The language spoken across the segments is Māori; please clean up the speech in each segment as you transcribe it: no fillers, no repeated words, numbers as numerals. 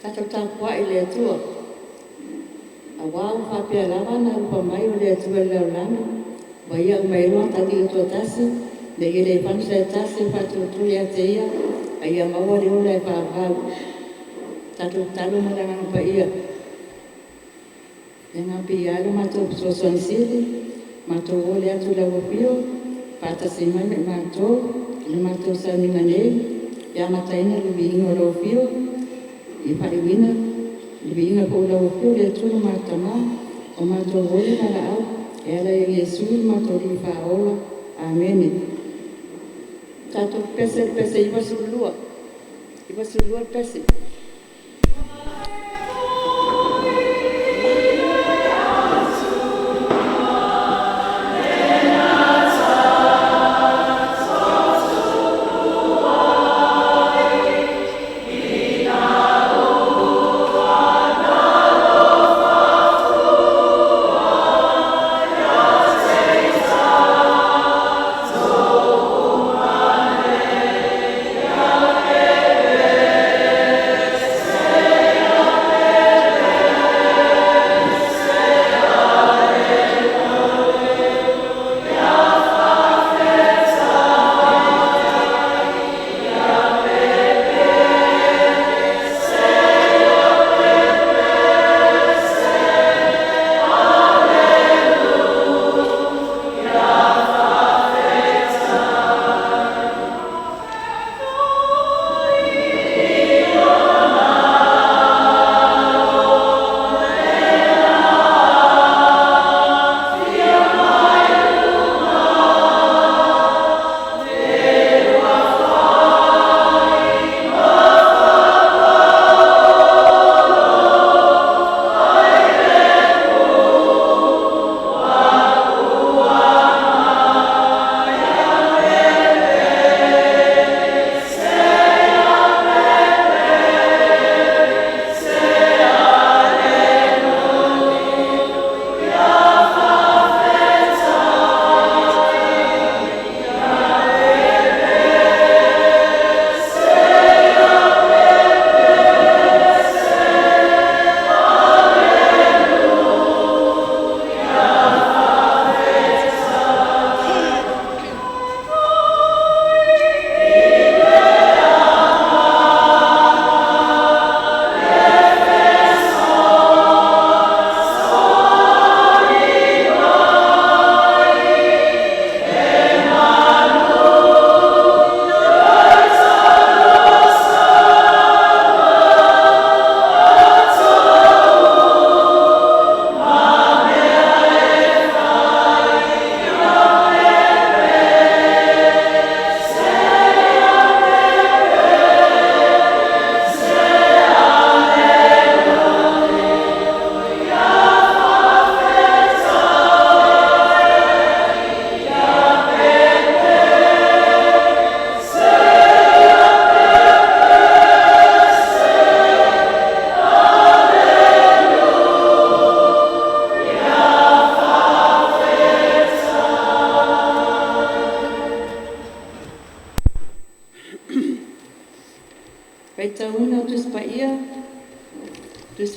Tato tapua i le tua. A wau whapia lava na upa mai o le tua leo lana. Wa ia mai roa tali o tua tasi. Le i le pansa e tasi whatu ia te ia. A ia maua le ola e whaapau. Tato talo maranga pa ia. E ngā pi alo mato soson siri. Mato ole atu la wapio. Pata si mai me mato. Le mato sa ni manei. Ia mataina le viingo lo fio. I Faáfouina, le viinga ko la wapio le tulu matama. O mato ole na la au. E ala e Yesu mato li whaola. Amen. Tato pese iwa sulua. Iwa sulua pese.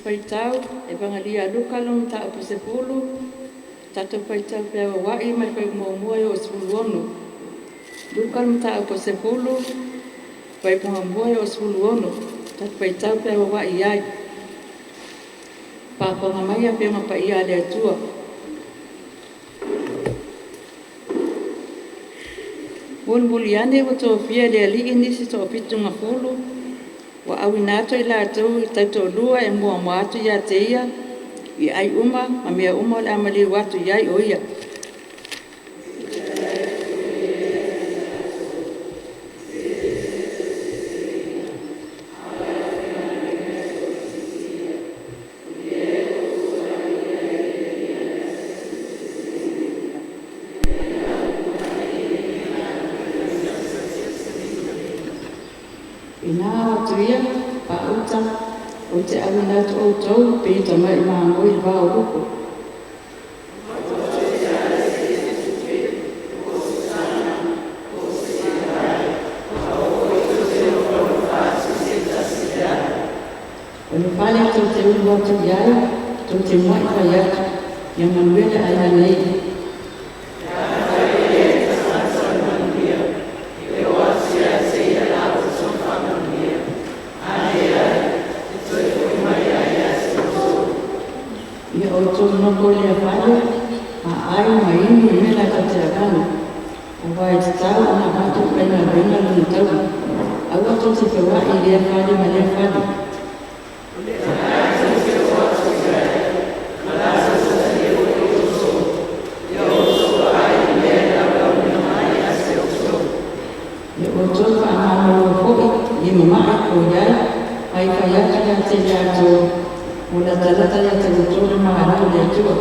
Paitau e vangalia luka long ta o sepulu tato paitau pe wai mai pe mo mo o suluono luka long ta o sepulu pe mo mo o suluono tato paitau pe wai ai pa pa mai pe ma pa ia le tua buliane o to fia le ali ni si to pitu ngafulu wa awinato ila tau tato lua e mua moatu ia teia i ai uma ma mea uma le amali watu iai o ia. Tuia, pa uta, o te awina tō tau, pe ta mai mā ngoi wāo rupo. O tua tu iai, tu te mai pai atu, ia manuele ai nei. Ia o tu noko lea whare, a ai mai inu i mena ka te akana. O vai te tau ana hatu pena ringa luna tau. Aua to te pewa i lea whare ma lea whare. Ia o tu whaamama o hoki, i mamaa o iai, ai whaiata ka te lea tō. O la talata ia te utoro maharau lea tua.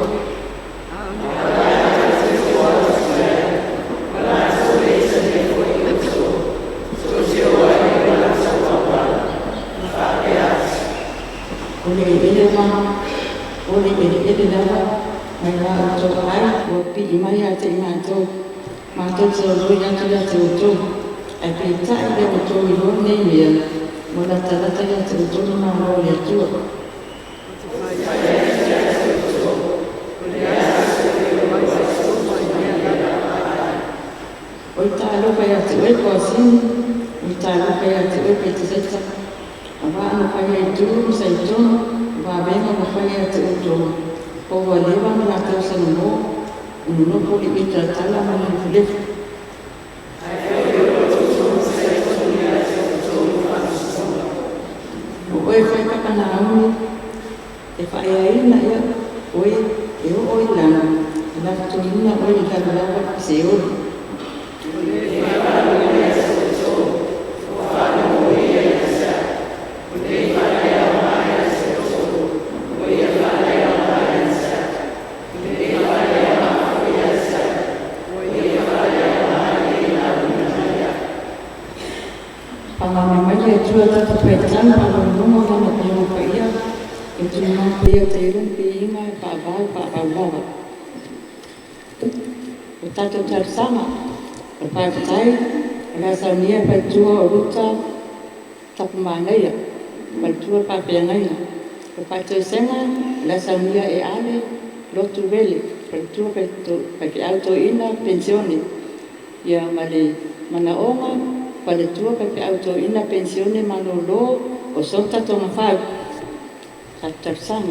Ole ele ma, ole ele lava, mai la uto ai, o pi i mai a te imato, mato te oroi atu ia te uto, ai pe tai le uto i lo nei mea, o la talata ia te utoro maharau lea tua. O ta lupa ia te ue kua sini, o ta lupa ia te ue pe te seta. Awa ana whai ai tūru sa i tono, wa venga na whai ai te utono. O wa lewa na la tau sana mō, unu nopo li ita tala mana i kulefu. O oe whai kakana auni, e whai ai na ia, oe e o oi lana, la tunina oe i kalalawa se ori. Tua tata paitan pala nungo lana pia paia, e tu nā pia te rumpi inga e pāwai pāpaulawa. O tātou tausanga, o pāpatai, e la saunia pai tua o ruta tapu māngaia, pai tua pāpeangaia. O pātou senga, la saunia e ale, lotu wele, pai tua pai ki auto ina pensione. Ia male mana onga, pale tua pe auto ina pensione manolo o sota tona fau tatsang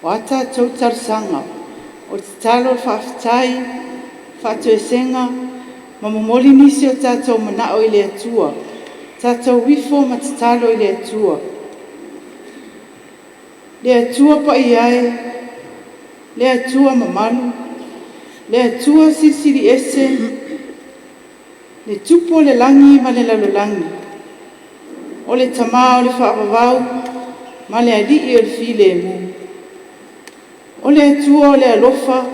wata tautar sanga o te talo whaftai whatuesenga mamomoli nisi o tātou mana o ile atua tātou wifo ma te talo i le atua. Le atua pa i ae, le atua mamalu, le atua sisiri ese, le tupo le langi ma le lalolangi. O le tama o le whaapawau, ma le alii o le file e mu. O le atua o le alofa,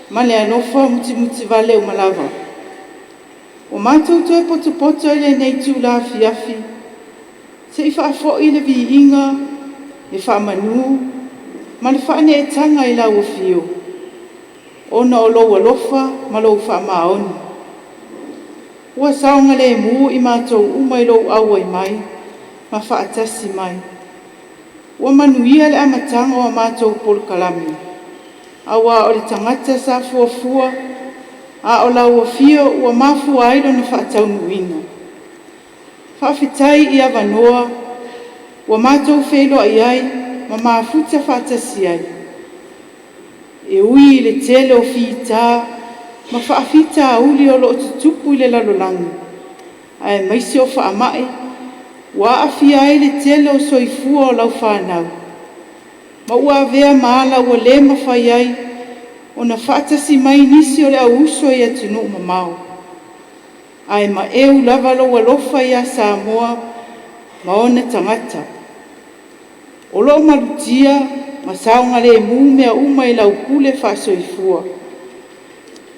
ma le alofa muti vale o malava. O mātou toi poto ele nei tū la fiafi. Se i whaafo i le vi inga, le whaamanu, ma le whaane e tanga i la uafio. Ona o lou alofa, ma lou whaamaoni. Ua saonga le mu i mātou umai lou aua i mai, ma whaatasi mai. Ua manuia le amatanga o mātou polkalami. Awa o le tangata sa fuafua, a o lau o fio ua mafu ailo na whaatau nuina. Whawhitai i awanoa, ua mātou whelo ai ai, ma mafuta whaatasi ai. E ui le tele o whita, ma whaafita a uli o loo tutupu i le lalolangi. Ai maisi o whaamai, ua awhia ai le tele o soifua o lau whanau. Ma ua avea maala ua le mawhai ai, o na whaatasi mai nisi o le au uso i atunu mamau. Ai ma eu lava lo walofa i a Samoa, ma ona tangata. O lo malutia, ma saunga le mumea uma i lau kule whasoifua.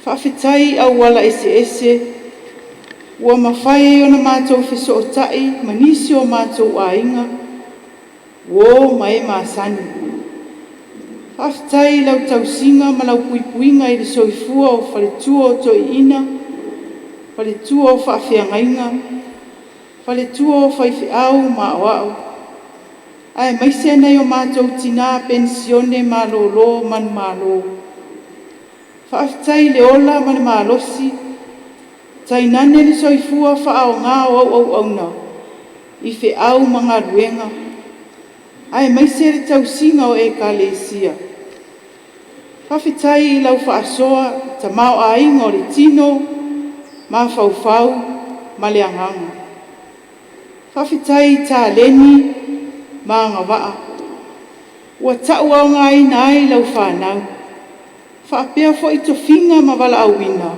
Whawhitai au wala ese, ua mawhai o na mātou whiso o tai, ma nisi o mātou a inga, wo mai ma sani. Whaafitai lau tausinga ma lau puipuinga i le soifua o whaletua o toiina, whaletua o whaawhiangainga, whaletua o whaiwhiau ma awau. Ai maise nei o mātou tina pensione ma lo man malo. Whaafitai le ola ma le malosi, tainane le soifua whaao ngā au auna, i whiau ma ngā ruenga. Ai maise le tausinga o ekalesia. Whawhitai I lau whaasoa ta mao a inga o le tino, ma whauwhau, ma le anganga. Whawhitai ta leni, ma ngā waa. Ua tau au ngā ina ai lau whanau. Whaapea fo I tofinga ma wala awina.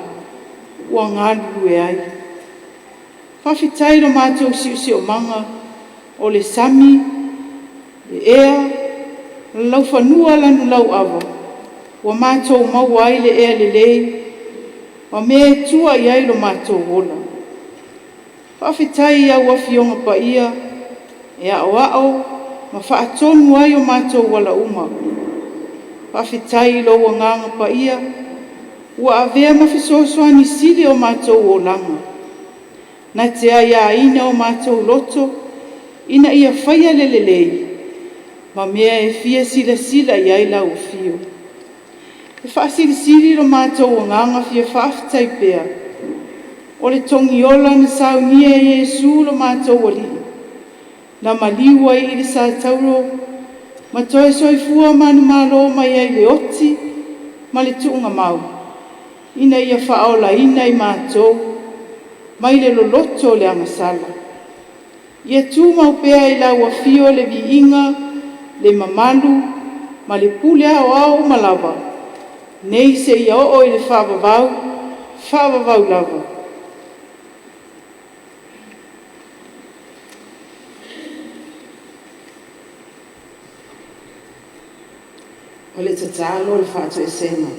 Ua ngā lue ai. Whawhitai lo mātou siusi o manga, o le sami, le ea, lau whanua lanu lau awa. Wa mātou mau ai le ea le lei, wa me tua I ai lo mātou hola. Whawhitai au awhionga pa ia, e a oao, ma whaatonu ai o mātou wala uma. Whawhitai lo wa nganga pa ia, ua avea mawhisosoani sili o mātou o langa. Na te aia ina o mātou loto, ina ia whaia lelelei, ma mea e fia sila I ai lau fio. E whaasiri lo mātou o nganga fia whaafitai pea. O le tongi ola na saunia Yesu lo mātou wali. Na maliwa I le sa tauro, ma toe soifua manu malo mai ai le oti, ma le tuunga mau. Ina ia whaola ina I mātou, mai le loloto le angasala. Ia tū mau pea I lau a fio le vi inga, le mamalu, ma le pule au malava. Nei se ia o I le whaavavau lava. O le tatalo le whaato e sema.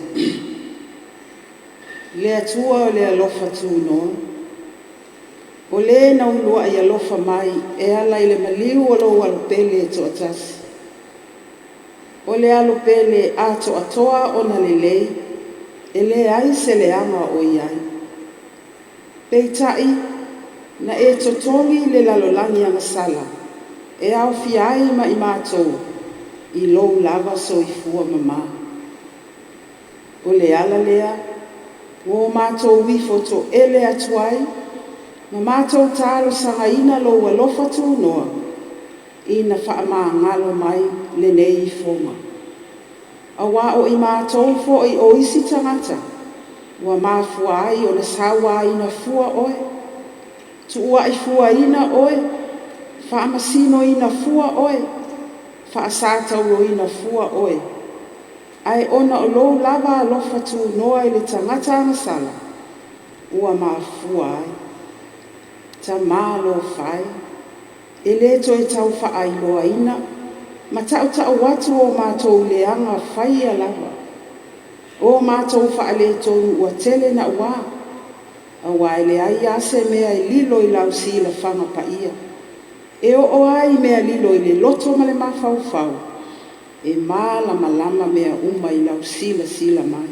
Le atua o le alofa tūnoa. O le na ulua I alofa mai e ala I le maliu o lo alopele e toa tasi. O le alopele a toa toa o na lelei, e le ai se le ama o iai. Peitai, na e totongi le lalolangi anga sala, e au fiai ma I mātou, I lou lava so I fua mama. O le ala lea, o mātou wifoto ele atuai, ma mātou tālo sangaina lo alofa tūnoa, ina whaama ngalo mai le nei I fonga. Awa o I mātou fo I o isi tangata, wa mafua ai o na sawa ina fua oe, tuua I fua ina oe, whaamasino ina fua oe, whaasātau ina fua oe. Ai ona o lou lava alofa tūnoa I le tangata angasala, ua mafua ai. Ta malo fai, e le toi tau whaailoa ina, ma tau watu o mātou leanga whai a lava. O mātou whaale tonu ua tele na ua, a waile ai ase mea I lilo I lau sila whanga pa ia. E o ai mea lilo I le loto ma le mawhau, e malama mea uma I lau sila mai.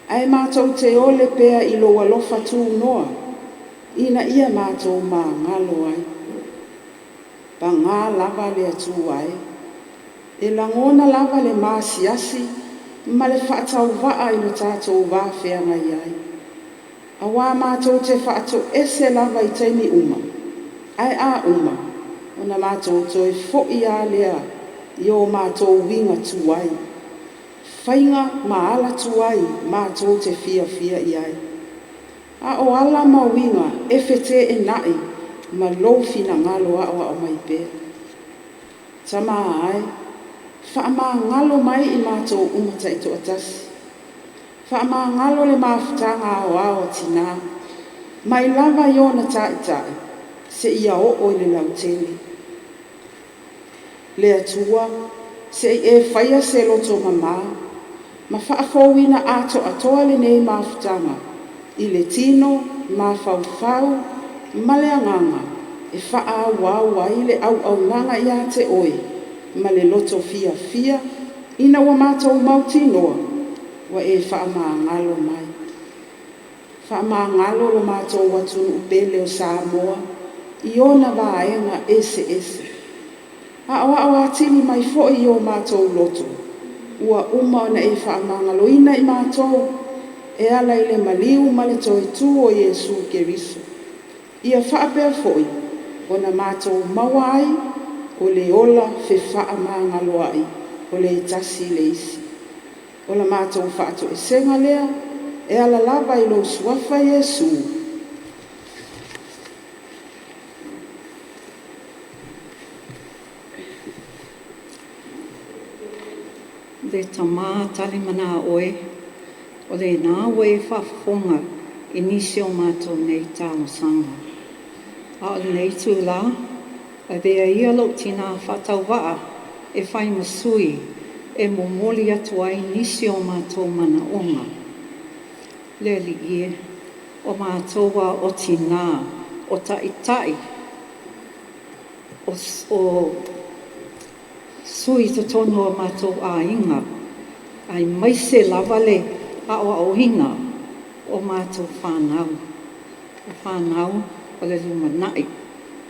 Ai mātou te ole pea I lo alofa tū noa, ina ia mātou mā ngalo ai. Pa ngā lava le atu ai. E langona lava le māsiasi, ma le whaatau waa I no tātou wāwhea ngai ai. A wā mātou te whaatou ese lava I teini uma. Ai a uma, ona mātou toi fo'i a lea, I o mātou winga tuai. Whainga maala tuai, mātou te fia I ai. A o ala mawinga e whete e nai, ma lofi na ngalo a o mai pē. Tama ai, whaama ngalo mai I mātou umata I toa tasi. Whaama ngalo le mafutaga o tina, mai lava I ona tai, se ia o le lautele. Le atua, se e whaia se loto mama, ma Faáfouina atoa le nei mafutaga, I le tino, ma Faáfou, ma le anganga, e whaawau ai le au nanga ia te oe, ma le loto fia, Ina ua mātou mauti noa, wa e whaamangalo mai. Whaamangalo lo mātou watunu upele o Samoa, I ona vaenga ese. Awa atini mai fo I o mātou loto. Ua uma ona e whaamangalo ina I mātou, e ala I le maliu ma le toi tū o Iesu Keriso. Ia whaapea foi, ona mātou mawai, o le ola fe whaamangalo ai, o le tasi le isi. Ola mātou whaato e senga lea, e ala lava I lo suafa Iesu. Le tamā tali mana oe, o le nā oe whaafonga I nisi o mātou nei tālo sanga. A o nei tū la, a bea ia lo tina whatau waa, e whai masui, e momoli atu ai nisi o mātou mana onga. Le li ie, o mātou wa o tina, o tai, o sui to tono o mātou a inga, ai maise lavale a o hinga o mātou whanau. O whanau o le lumanai,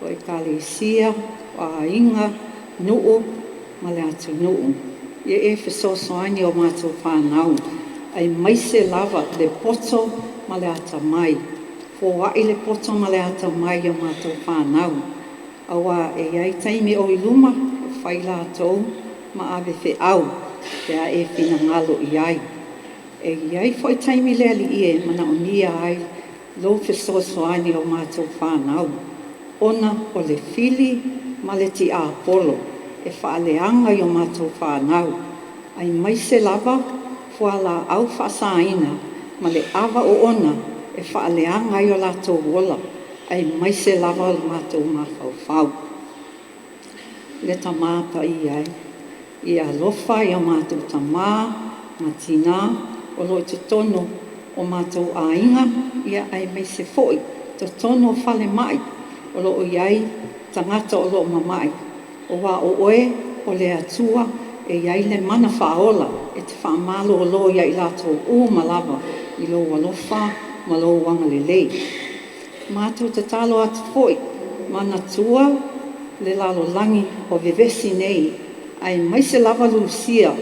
o e kalesia, o a inga, nuu, ma le atu nuu. Ie e whesosoani o mātou whanau, ai maise lava le poto ma le ata mai. Fōwai le poto ma le ata mai o mātou whanau. Awa e ai taimi o I luma, whai la tau, ma ave whi au, pia e whina ngalo I ai. E iai whai taimi lea li ie, mana o nia ai, lo whesosoani o mātou whanau. Ona o le fili, ma le ti a polo, e whaaleanga I o mātou whanau. Ai maise lava, fuala au whaasaina, ma le awa o ona, e whaaleanga I o lātou wola. Ai maise lava o mātou mawhau. Le tamāta I ai. I alofa I o mātou tamā, matina, o lo te tono o mātou ainga, ia ai meise foi, te tono whale mai, o lo iai tangata o lo mamai. O wā o oe, o le atua, e iai le mana whaola, e te whaamalo o lo iai lātou o malawa, I lo alofa, ma lo wanga le lei. Mātou te talo atu foi, mana tua, le lalo langi o vevesi nei, ai maise lava lusia,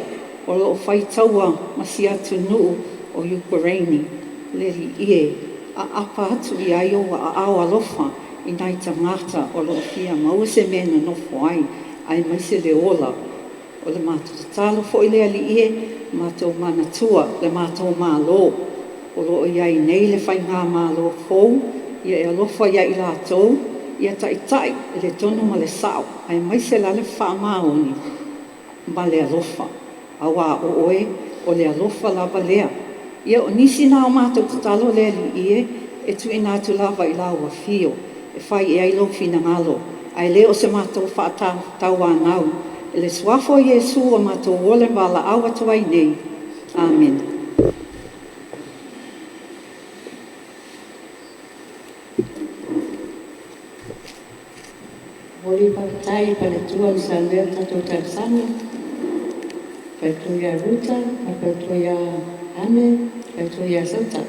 o lo whai taua masi atu nuu o Ukraini, le li ie, a apa atu I ai o a au alofa, I nai tangata o lo fia mause mena nofo ai maise le ola, o le mātou te talo foi lea li ie, mātou mana tua, le mātou mālo, o lo iai nei le whai ngā mālo fou, ia e alofa ia I lātou, ia tai, e le tonu ma le sao, ai maise la le whaamaoni, ma le alofa, a wā o oe, o le alofa lava lea. Ia o nisi nā o mātou te talo lea li ie, e tui nā tu lava I lau a fio, e whai e ailo fina ngalo, ai leo se mātou whaatau anau, e le suafo Iesu o mātou ole wala awa tuai nei. Amen. Ori patai pale tua msalea tato tarsana, patuia ruta, patuia ame, patuia santa.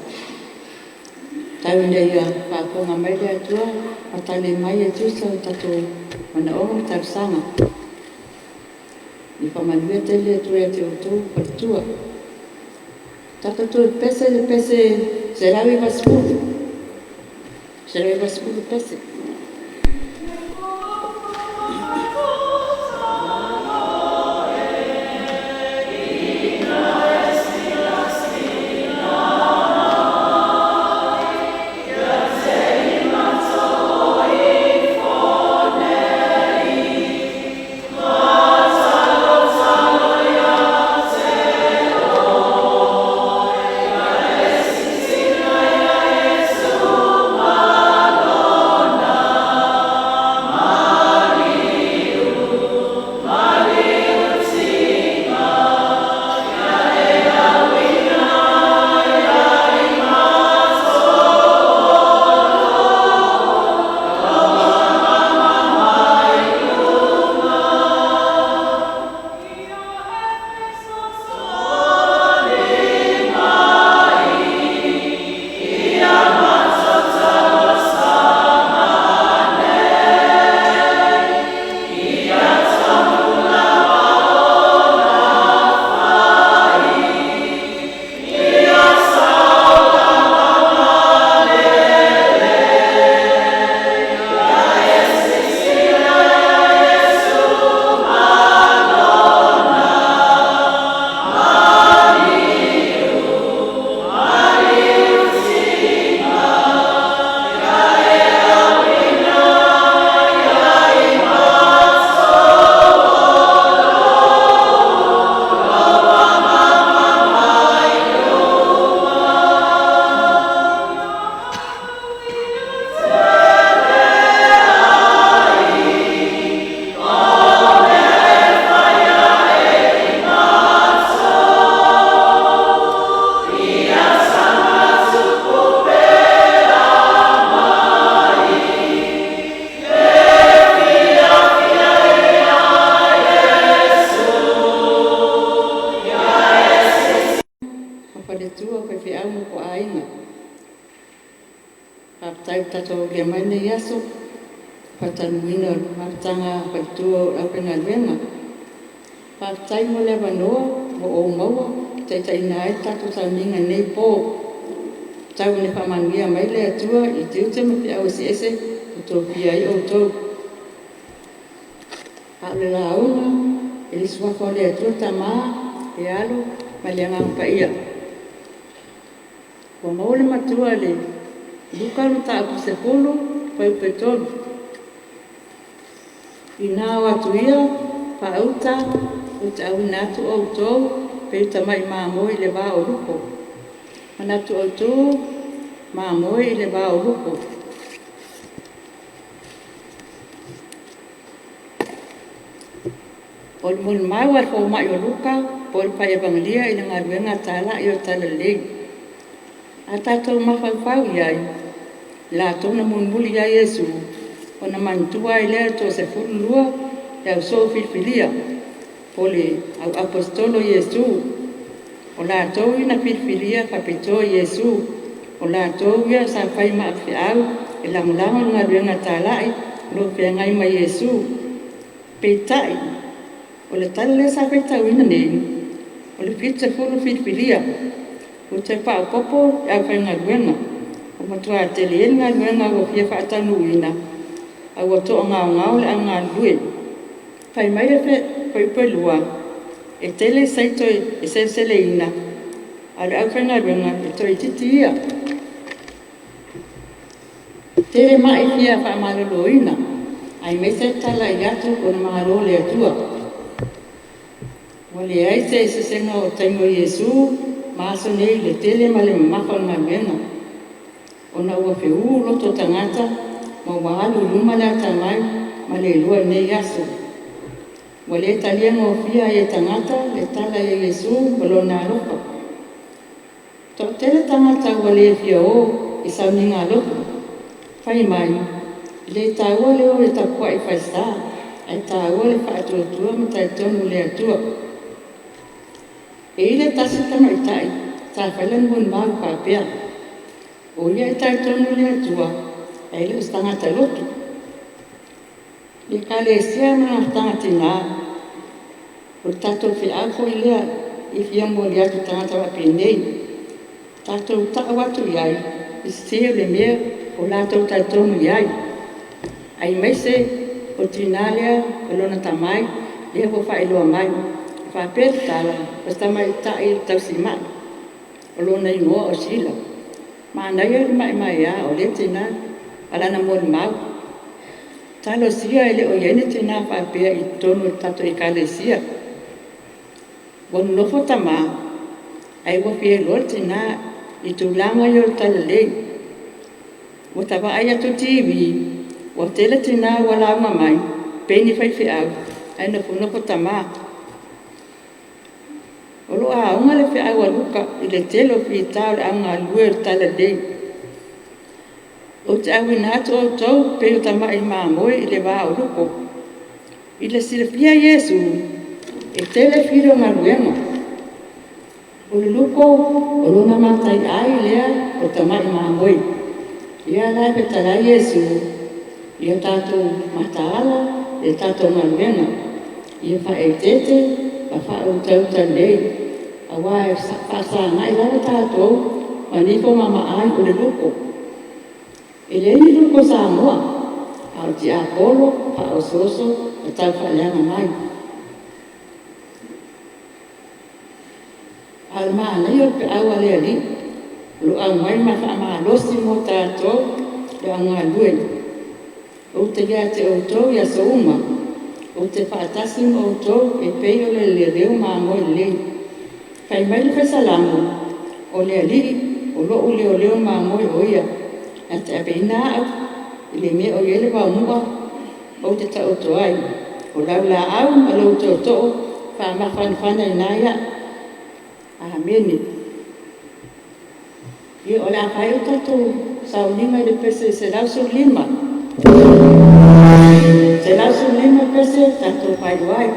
Taune ia pakonga maile atua, patale mai atusa tato mana omo tarsana. Ni pamanuia tele atua te otu patua. Tato tu pese, serawi vaspulu. Serawi vaspulu pese. ai tato le mai nei aso patanuina matanga paitua au penga luenga pa tai mo le vanoa mo o maua tai nai tato taminga nei po tau ne pamanuia mai le atua i tiute mo pe au ese to pia i o to a le launga e le sua ko le atua tama e alo ma le anga pa ia ko maule matua le luka lu ta ku se polo pai petol ina watu ia pa auta o te au natu o to pe tamai ma moi le va o luko manatu o to ma moi le va o luko o mul mai wa ko mai o luka por pa evangelia ina ngaruenga tala i o tala le ata to ma fa ia la tona munmuli ya Yesu ona mantua ile to se fulua ya so filia pole au apostolo Yesu ola to ina filia kapito Yesu ola to ya sa pai ma fiau ila mulanga ngaruenga talai lo ngai ma Yesu petai ola talle sa peta wina nei ola pizza fulu filia o te pa popo ya pai ngaruenga o matua te lenga luenga o fia whaatanu ina a o to ngau le anga lue pai mai e pe lua e tele saito e sele ina a le au whainga luenga e to i titia tele mai fia whaamalolo ina ai me se tala i atu o na mga role atua wale ai se senga o taingo Yesu maaso nei le tele ma le mamaka nga luenga ona ua feu loto tangata ma wahalu luma la tamai ma le lua nei aso. Wale talia ngofia e tangata le tala e Yesu walona lopa. To tele tangata wale fia o i sauninga lopa. Fai mai, le taua leo e takua i faista, ai taua le whaatuatua ma taitonu le atua. E ile tasi tamaitai, ta whailan mun mau pāpea. O ia e taitonu le atua, e le ustangata lotu. Le kalesia mana tangata ngā, o tato whiako i lea, i fia mo le atu tangata wapenei. Tato uta'a watu iai, i sea le mea, o lātou taitonu iai. Ai meise, o tinalea, o lona tamai, lea ko whaeloa mai. Whapea tala, o tamai ta'i tausi mai. O lona ingoa o sila. Mānai e mai a o le tina, alana mōni mau. Talo sia ele o iene tina whapea i tonu tato i kalesia. Wonu nofo tama, ai wapia lor tina i tūlanga i o talalei. Wa tawa ai atu TV, wa tele tina wala mai, peni whaifi au, ai nofo tama. Olo a unga le whi au aluka i le telo whi tau le anga luer talalei. O te awi nātu o tau peo tama i māmoe i le wā o luko. I le silafia Yesu, e tele whiro ngā ruenga. O le luko, o lona mātai ai lea o tama i māmoe. Ia lai pe tarai Yesu, ia tātou mataala, ia tātou ngā ruenga. Ia wha e tete, a wha o tauta lei. A wā e whasa ngai lara tātou, ma niko mama ai o le luko. E le ni luko Samoa, au ti a polo, pa o soso, a tau whaleanga mai. Al maa nei o pe awa lea li, lo au mai ma wha maa losi mo tātou, le anga lue. O te ia te o tau ia so uma, o te whaatasi mo o tau e peo le reo maa mo le. Kai mai le whasalamu, o lea li, o loo leo maa mo o ia. A te ape ina au, i le mea o iele wau mua, o te tau toai. O lau la au, a lau tau to'o, wha ma whanwhana i nāia. Amene. Ia o la whai o tatou, sau lima i le pese, se lau su lima. Se lau su lima pese, tatou whai wai.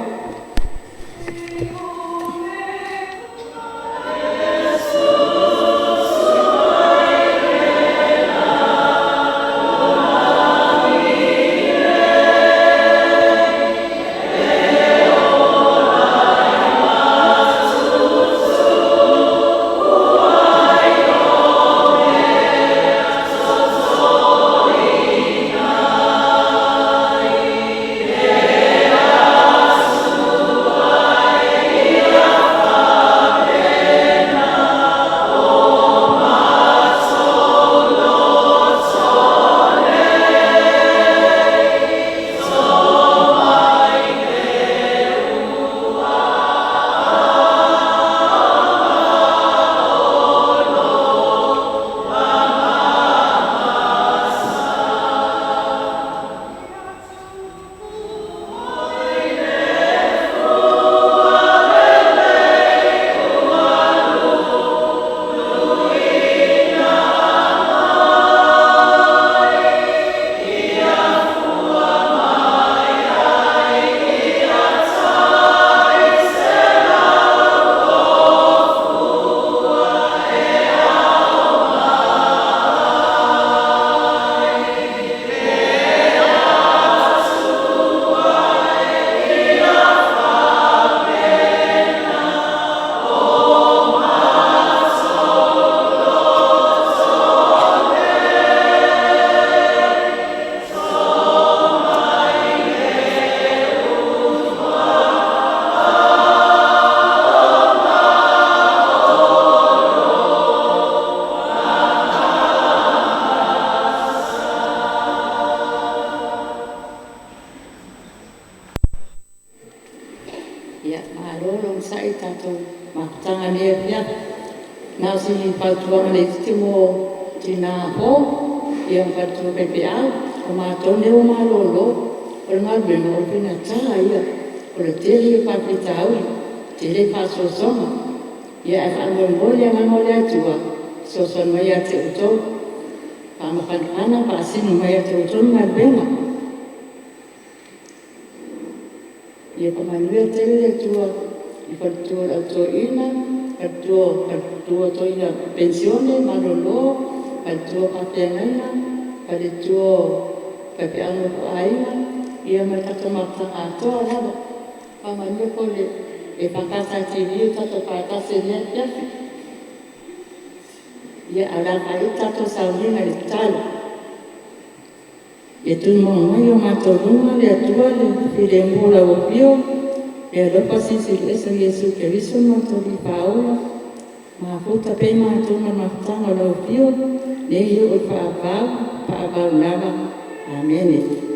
Ia malolo sai tatou Mafutaga lea pia. Nau si pautuanga le timo tina ho ia patu pepea o mātou ne o malolo o le ngal beno o pina tā ia o le tele o papita au tele pasosonga ia e whanongoli a ngangole atua soson mai a te utou pāmakanana pāsinu mai a te utou ngal benga ia pamanuia tele atua i patu auto ina patu to ina pensione malolo patu papengaina patu papeano aina ia matata Mafutaga atoa lava pamanuia kole e pakata TV tato pakase nia piafi ia alaka i tato saunina le tala e tu mai o matorunga le atua le firemula o pio e alopa sisi esa Yesu Keriso matori paola mafuta pe matorunga Mafutaga o pio ne io o paapau lava amene.